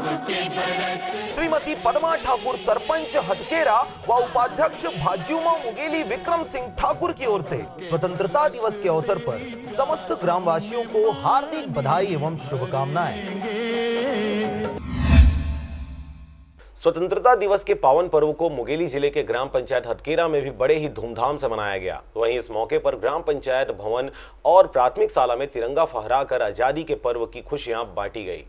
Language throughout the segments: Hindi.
श्रीमती पद्मा ठाकुर सरपंच हटकेरा व उपाध्यक्ष भाज्युमा मुगेली विक्रम सिंह ठाकुर की ओर से स्वतंत्रता दिवस के अवसर पर समस्त ग्रामवासियों को हार्दिक बधाई एवं शुभकामनाएं। स्वतंत्रता दिवस के पावन पर्व को मुंगेली जिले के ग्राम पंचायत हटकेरा में भी बड़े ही धूमधाम से मनाया गया। वहीं इस मौके पर ग्राम पंचायत भवन और प्राथमिक शाला में तिरंगा फहराकर आजादी के पर्व की खुशियां बांटी गई।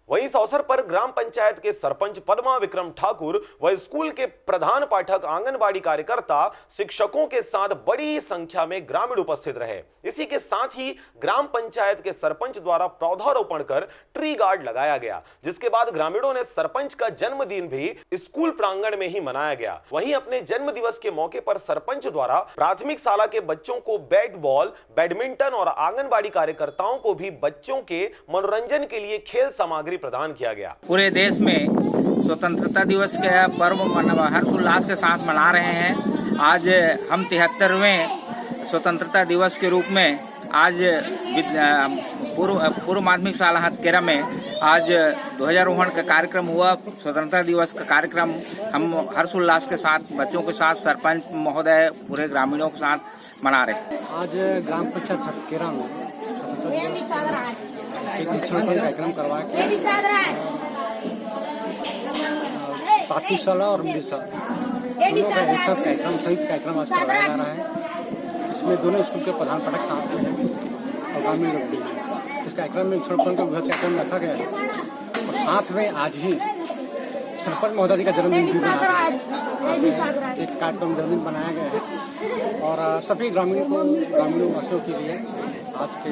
वहीं इस अवसर पर ग्राम पंचायत के सरपंच पद्मा विक्रम ठाकुर व स्कूल के प्रधान पाठक, आंगनबाड़ी कार्यकर्ता, शिक्षकों के साथ बड़ी संख्या में ग्रामीण उपस्थित रहे। इसी के साथ ही ग्राम पंचायत के सरपंच द्वारा पौधारोपण कर ट्री गार्ड लगाया गया, जिसके बाद ग्रामीणों ने सरपंच का जन्मदिन भी स्कूल प्रांगण में ही मनाया गया। वहीं अपने जन्म दिवस के मौके पर सरपंच द्वारा प्राथमिक शाला के बच्चों को बैट बॉल, बैडमिंटन और आंगनबाड़ी कार्यकर्ताओं को भी बच्चों के मनोरंजन के लिए खेल सामग्री प्रदान किया गया। पूरे देश में स्वतंत्रता दिवस के पर्व हर्षोल्लास के साथ मना रहे हैं। आज हम 73वें स्वतंत्रता दिवस के रूप में आज पूर्व माध्यमिक शाला हटकेरा में आज ध्वजारोहण का कार्यक्रम हुआ। स्वतंत्रता दिवस का कार्यक्रम हम हर्षोल्लास के साथ बच्चों के साथ, सरपंच महोदय, पूरे ग्रामीणों के साथ मना रहे हैं। आज ग्राम पंचायत हटकेरा में एक कार्यक्रम करवा के प्राथमिक शाला और मिडिल शाला दोनों का एक साथ कार्यक्रम, संयुक्त कार्यक्रम आज करवाया जा रहा है। इसमें दोनों स्कूल के प्रधान पाठक साथ में हैं और ग्रामीण लोग भी हैं। इस कार्यक्रम में सरपंच का वृहद कार्यक्रम रखा गया है और साथ में आज ही सरपंच महोदय का जन्मदिन भी मनाया गया। एक कार्यक्रम जन्मदिन बनाया गया है और सभी ग्रामीणों वासियों के लिए आज के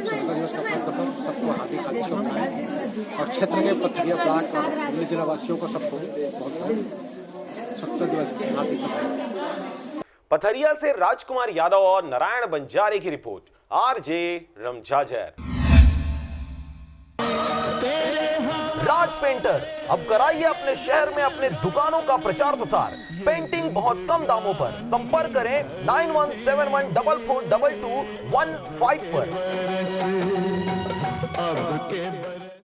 स्वतंत्रता दिवस का पर सबको हार्दिक शुभकामनाएं और क्षेत्र के पथरिया प्लाट और जिला वासियों को सबको बहुत स्वतंत्रता दिवस की हार्दिक बधाई। पथरिया से राजकुमार यादव और नारायण बंजारे की रिपोर्ट। आरजे रमजाजर। राज पेंटर, अब कराइए अपने शहर में अपने दुकानों का प्रचार प्रसार। पेंटिंग बहुत कम दामों पर। संपर्क करें 9171442215 पर।